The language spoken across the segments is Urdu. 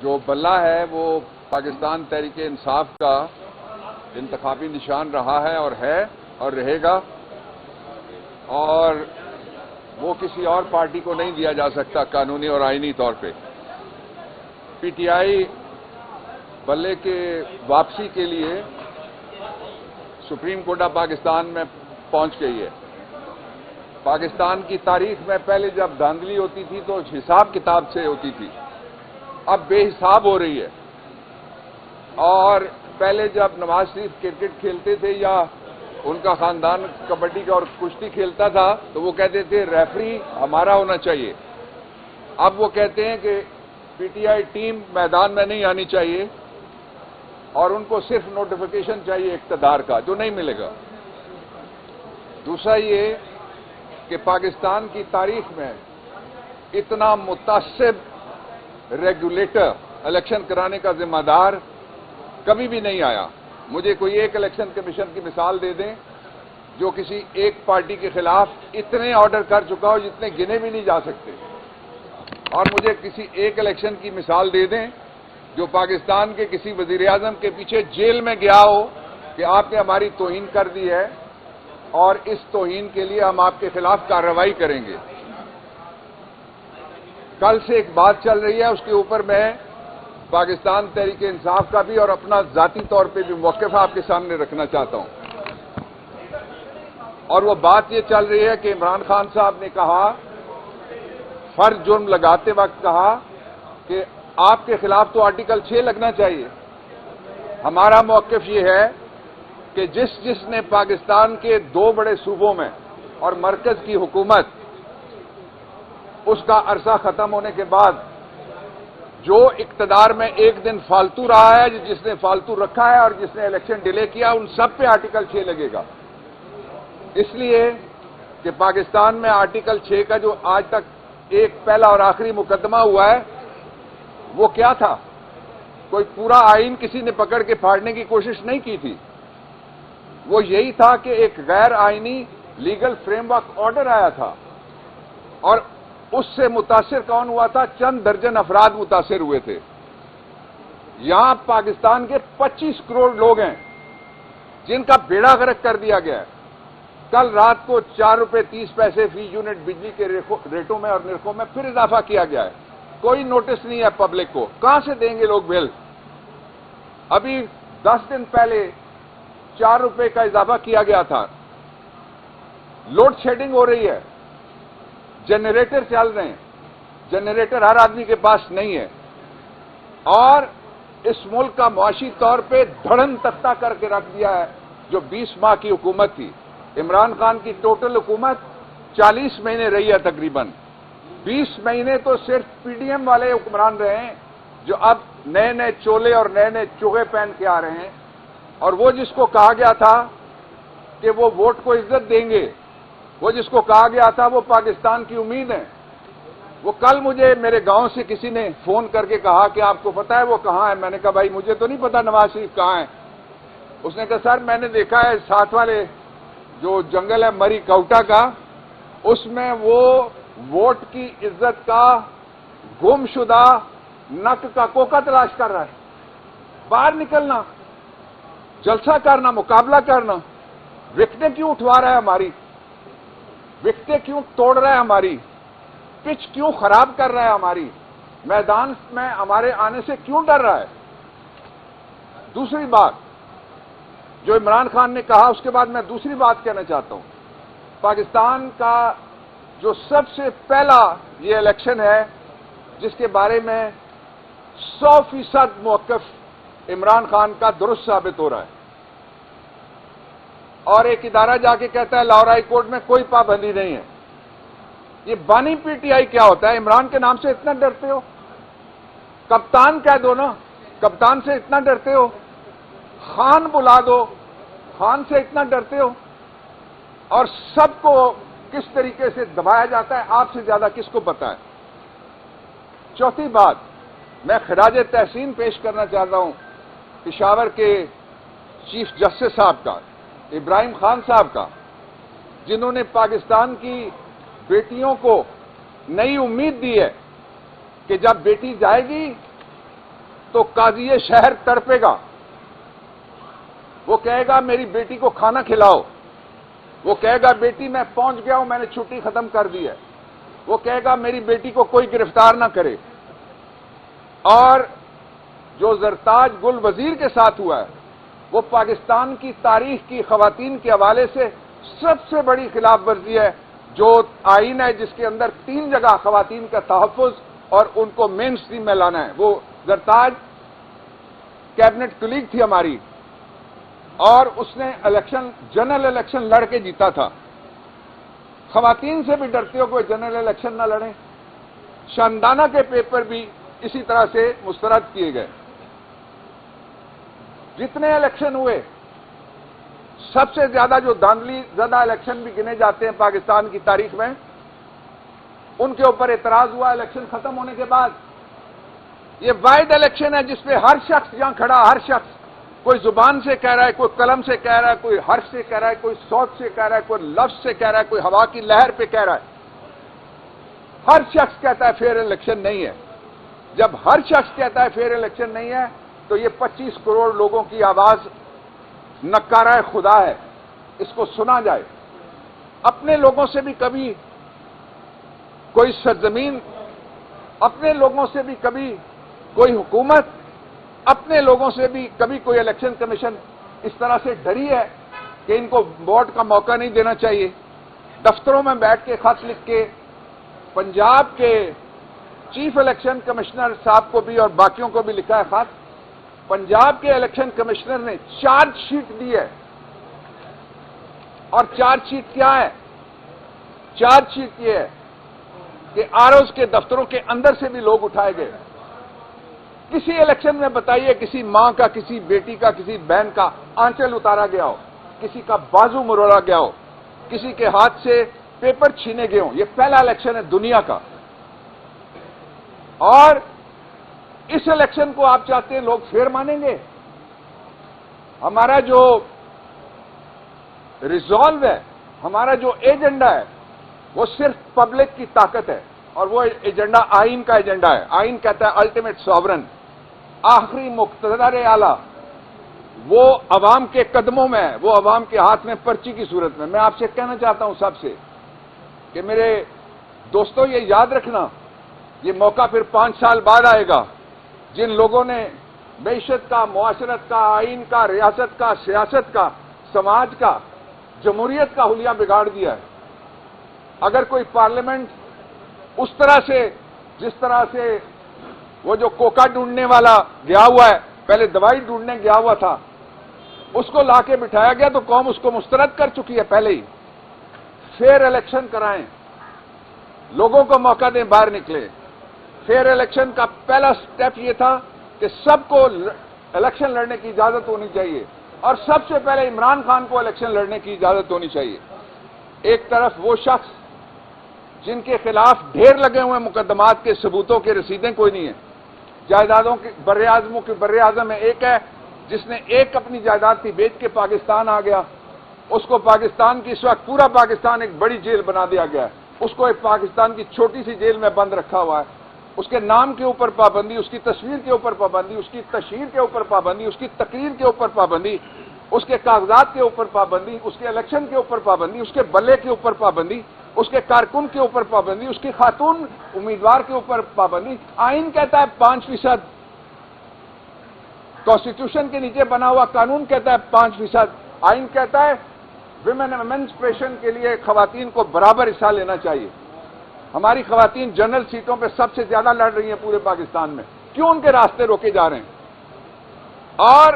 جو بلہ ہے وہ پاکستان تحریک انصاف کا انتخابی نشان رہا ہے اور رہے گا، اور وہ کسی اور پارٹی کو نہیں دیا جا سکتا قانونی اور آئینی طور پہ۔ پی ٹی آئی بلے کے واپسی کے لیے سپریم کورٹ آف پاکستان میں پہنچ گئی ہے۔ پاکستان کی تاریخ میں پہلے جب دھاندلی ہوتی تھی تو حساب کتاب سے ہوتی تھی، اب بے حساب ہو رہی ہے۔ اور پہلے جب نواز شریف کرکٹ کھیلتے تھے یا ان کا خاندان کبڈی اور کشتی کھیلتا تھا تو وہ کہتے تھے ریفری ہمارا ہونا چاہیے، اب وہ کہتے ہیں کہ پی ٹی آئی ٹیم میدان میں نہیں آنی چاہیے اور ان کو صرف نوٹیفیکیشن چاہیے اقتدار کا، جو نہیں ملے گا۔ دوسرا یہ کہ پاکستان کی تاریخ میں اتنا متعصب ریگولیٹر الیکشن کرانے کا ذمہ دار کبھی بھی نہیں آیا۔ مجھے کوئی ایک الیکشن کمیشن کی مثال دے دیں جو کسی ایک پارٹی کے خلاف اتنے آرڈر کر چکا ہو جتنے گنے بھی نہیں جا سکتے، اور مجھے کسی ایک الیکشن کی مثال دے دیں جو پاکستان کے کسی وزیر اعظم کے پیچھے جیل میں گیا ہو کہ آپ نے ہماری توہین کر دی ہے اور اس توہین کے لیے ہم آپ کے خلاف کارروائی کریں گے۔ کل سے ایک بات چل رہی ہے، اس کے اوپر میں پاکستان تحریک انصاف کا بھی اور اپنا ذاتی طور پہ بھی موقف آپ کے سامنے رکھنا چاہتا ہوں، اور وہ بات یہ چل رہی ہے کہ عمران خان صاحب نے کہا، فرض جرم لگاتے وقت کہا کہ آپ کے خلاف تو آرٹیکل 6 لگنا چاہیے۔ ہمارا موقف یہ ہے کہ جس نے پاکستان کے 2 بڑے صوبوں میں اور مرکز کی حکومت، اس کا عرصہ ختم ہونے کے بعد جو اقتدار میں ایک دن فالتو رہا ہے، جس نے فالتو رکھا ہے اور جس نے الیکشن ڈیلے کیا، ان سب پہ آرٹیکل 6 لگے گا۔ اس لیے کہ پاکستان میں آرٹیکل 6 کا جو آج تک ایک پہلا اور آخری مقدمہ ہوا ہے وہ کیا تھا؟ کوئی پورا آئین کسی نے پکڑ کے پھاڑنے کی کوشش نہیں کی تھی، وہ یہی تھا کہ ایک غیر آئینی لیگل فریم ورک آرڈر آیا تھا، اور اس سے متاثر کون ہوا تھا؟ چند درجن افراد متاثر ہوئے تھے۔ یہاں پاکستان کے 25 کروڑ لوگ ہیں جن کا بیڑا غرق کر دیا گیا ہے۔ کل رات کو 4 روپے 30 پیسے فی یونٹ بجلی کے ریٹوں میں اور نرخوں میں پھر اضافہ کیا گیا ہے، کوئی نوٹس نہیں ہے پبلک کو۔ کہاں سے دیں گے لوگ بل؟ ابھی 10 دن پہلے 4 روپے کا اضافہ کیا گیا تھا۔ لوڈ شیڈنگ ہو رہی ہے، جنریٹر چل رہے ہیں، جنریٹر ہر آدمی کے پاس نہیں ہے، اور اس ملک کا معاشی طور پہ دھڑن تختہ کر کے رکھ دیا ہے جو 20 ماہ کی حکومت تھی۔ عمران خان کی ٹوٹل حکومت 40 مہینے رہی ہے تقریباً، 20 مہینے تو صرف پی ڈی ایم والے حکمران رہے ہیں جو اب نئے نئے چولے اور نئے نئے چوغے پہن کے آ رہے ہیں، اور وہ جس کو کہا گیا تھا کہ وہ ووٹ کو عزت دیں گے، وہ جس کو کہا گیا تھا وہ پاکستان کی امید ہے، وہ کل مجھے میرے گاؤں سے کسی نے فون کر کے کہا کہ آپ کو پتا ہے وہ کہاں ہے؟ میں نے کہا بھائی مجھے تو نہیں پتا نواز شریف کہاں ہے۔ اس نے کہا سر میں نے دیکھا ہے ساتھ والے جو جنگل ہے مری کوٹا کا، اس میں وہ ووٹ کی عزت کا گم شدہ نک کا کوکا تلاش کر رہا ہے۔ باہر نکلنا، جلسہ کرنا، مقابلہ کرنا، وکٹیں کیوں اٹھوا رہا ہے ہماری؟ وکٹیں کیوں توڑ رہا ہے ہماری؟ پچ کیوں خراب کر رہا ہے ہماری؟ میدان میں ہمارے آنے سے کیوں ڈر رہا ہے؟ دوسری بات جو عمران خان نے کہا، اس کے بعد میں دوسری بات کہنا چاہتا ہوں۔ پاکستان کا جو سب سے پہلا یہ الیکشن ہے جس کے بارے میں 100% موقف عمران خان کا درست ثابت ہو رہا ہے، اور ایک ادارہ جا کے کہتا ہے لاہور ہائی کورٹ میں کوئی پابندی نہیں ہے۔ یہ بانی پی ٹی آئی کیا ہوتا ہے؟ عمران کے نام سے اتنا ڈرتے ہو؟ کپتان کہہ دو نا، کپتان سے اتنا ڈرتے ہو؟ خان بلا دو، خان سے اتنا ڈرتے ہو؟ اور سب کو کس طریقے سے دبایا جاتا ہے آپ سے زیادہ کس کو پتا ہے؟ چوتھی بات، میں خراج تحسین پیش کرنا چاہتا ہوں پشاور کے چیف جسٹس صاحب کا، ابراہیم خان صاحب کا، جنہوں نے پاکستان کی بیٹیوں کو نئی امید دی ہے کہ جب بیٹی جائے گی تو قاضی شہر تڑپے گا، وہ کہے گا میری بیٹی کو کھانا کھلاؤ، وہ کہے گا بیٹی میں پہنچ گیا ہوں، میں نے چھٹی ختم کر دی ہے، وہ کہے گا میری بیٹی کو کوئی گرفتار نہ کرے۔ اور جو زرتاج گل وزیر کے ساتھ ہوا ہے وہ پاکستان کی تاریخ کی خواتین کے حوالے سے سب سے بڑی خلاف ورزی ہے۔ جو آئین ہے جس کے اندر 3 جگہ خواتین کا تحفظ اور ان کو مین اسٹریم میں لانا ہے، وہ زرتاج کیبنٹ کلیگ تھی ہماری، اور اس نے جنرل الیکشن لڑ کے جیتا تھا۔ خواتین سے بھی ڈرتے ہو کہ جنرل الیکشن نہ لڑیں۔ شاندانہ کے پیپر بھی اسی طرح سے مسترد کیے گئے۔ جتنے الیکشن ہوئے سب سے زیادہ جو دھاندلی زدہ الیکشن بھی گنے جاتے ہیں پاکستان کی تاریخ میں، ان کے اوپر اعتراض ہوا الیکشن ختم ہونے کے بعد۔ یہ واحد الیکشن ہے جس پہ ہر شخص یہاں کھڑا، ہر شخص کوئی زبان سے کہہ رہا ہے، کوئی قلم سے کہہ رہا ہے، کوئی حرف سے کہہ رہا ہے، کوئی صوت سے کہہ رہا ہے، کوئی لفظ سے کہہ رہا ہے، کوئی ہوا کی لہر پہ کہہ رہا ہے۔ ہر شخص کہتا ہے فیئر الیکشن نہیں ہے۔ جب ہر شخص کہتا ہے فیئر الیکشن نہیں ہے تو یہ 25 کروڑ لوگوں کی آواز نکارہ خدا ہے، اس کو سنا جائے۔ اپنے لوگوں سے بھی کبھی کوئی سرزمین، اپنے لوگوں سے بھی کبھی کوئی حکومت، اپنے لوگوں سے بھی کبھی کوئی الیکشن کمیشن اس طرح سے ڈری ہے کہ ان کو ووٹ کا موقع نہیں دینا چاہیے۔ دفتروں میں بیٹھ کے خط لکھ کے پنجاب کے چیف الیکشن کمشنر صاحب کو بھی اور باقیوں کو بھی لکھا ہے خط۔ پنجاب کے الیکشن کمشنر نے چارج شیٹ دی ہے، اور چارج شیٹ کیا ہے؟ چارج شیٹ یہ ہے کہ آروز کے دفتروں کے اندر سے بھی لوگ اٹھائے گئے۔ کسی الیکشن میں بتائیے کسی ماں کا، کسی بیٹی کا، کسی بہن کا آنچل اتارا گیا ہو، کسی کا بازو مروڑا گیا ہو، کسی کے ہاتھ سے پیپر چھینے گئے ہوں۔ یہ پہلا الیکشن ہے دنیا کا، اور اس الیکشن کو آپ چاہتے ہیں لوگ فیئر مانیں گے؟ ہمارا جو ریزالو ہے، ہمارا جو ایجنڈا ہے، وہ صرف پبلک کی طاقت ہے، اور وہ ایجنڈا آئین کا ایجنڈا ہے۔ آئین کہتا ہے الٹیمیٹ ساورن، آخری مقتدر اعلی، وہ عوام کے قدموں میں ہے، وہ عوام کے ہاتھ میں پرچی کی صورت میں۔ میں آپ سے کہنا چاہتا ہوں سب سے کہ میرے دوستو، یہ یاد رکھنا، یہ موقع پھر 5 سال بعد آئے گا۔ جن لوگوں نے معیشت کا، معاشرت کا، آئین کا، ریاست کا، سیاست کا، سماج کا، جمہوریت کا حلیہ بگاڑ دیا ہے، اگر کوئی پارلیمنٹ اس طرح سے، جس طرح سے وہ جو کوکا ڈھونڈنے والا گیا ہوا ہے، پہلے دوائی ڈھونڈنے گیا ہوا تھا، اس کو لا کے بٹھایا گیا تو قوم اس کو مسترد کر چکی ہے پہلے ہی۔ فیئر الیکشن کرائیں، لوگوں کو موقع دیں باہر نکلے۔ فیئر الیکشن کا پہلا سٹیپ یہ تھا کہ سب کو الیکشن لڑنے کی اجازت ہونی چاہیے، اور سب سے پہلے عمران خان کو الیکشن لڑنے کی اجازت ہونی چاہیے۔ ایک طرف وہ شخص جن کے خلاف ڈھیر لگے ہوئے مقدمات کے ثبوتوں کے رسیدیں کوئی نہیں ہیں، جائیدادوں کے بر اعظم میں ایک ہے جس نے ایک اپنی جائیداد تھی بیچ کے پاکستان آ گیا، اس کو پاکستان کی اس وقت پورا پاکستان ایک بڑی جیل بنا دیا گیا ہے، اس کو ایک پاکستان کی چھوٹی سی جیل میں بند رکھا ہوا ہے۔ اس کے نام کے اوپر پابندی، اس کی تصویر کے اوپر پابندی، اس کی تشہیر کے اوپر پابندی، اس کی تقریر کے اوپر پابندی، اس کے کاغذات کے اوپر پابندی، اس کے الیکشن کے اوپر پابندی، اس کے بلے کے اوپر پابندی، اس کے کارکن کے اوپر پابندی، اس کی خاتون امیدوار کے اوپر پابندی۔ آئین کہتا ہے 5%، کانسٹیٹیوشن کے نیچے بنا ہوا قانون کہتا ہے 5%، آئین کہتا ہے ویمن ایمنسپریشن کے لیے خواتین کو برابر حصہ لینا چاہیے۔ ہماری خواتین جنرل سیٹوں پہ سب سے زیادہ لڑ رہی ہیں پورے پاکستان میں، کیوں ان کے راستے روکے جا رہے ہیں؟ اور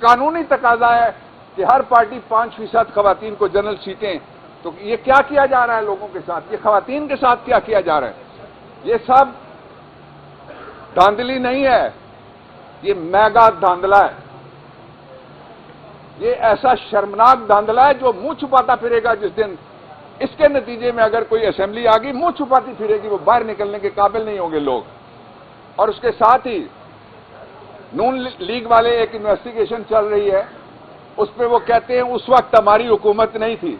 قانونی تقاضا ہے کہ ہر پارٹی 5% خواتین کو جنرل سیٹیں، تو یہ کیا کیا جا رہا ہے لوگوں کے ساتھ؟ یہ خواتین کے ساتھ کیا کیا جا رہا ہے؟ یہ سب دھاندلی نہیں ہے، یہ میگا دھاندلا ہے۔ یہ ایسا شرمناک دھاندلا ہے جو منہ چھپاتا پھرے گا جس دن اس کے نتیجے میں اگر کوئی اسمبلی آ گئی، منہ چھپاتی پھرے گی، وہ باہر نکلنے کے قابل نہیں ہوں گے لوگ۔ اور اس کے ساتھ ہی نون لیگ والے ایک انویسٹیگیشن چل رہی ہے، اس پہ وہ کہتے ہیں اس وقت ہماری حکومت نہیں تھی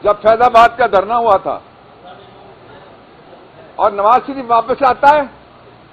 جب فیض آباد کا دھرنا ہوا تھا، اور نواز شریف واپس آتا ہے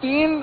3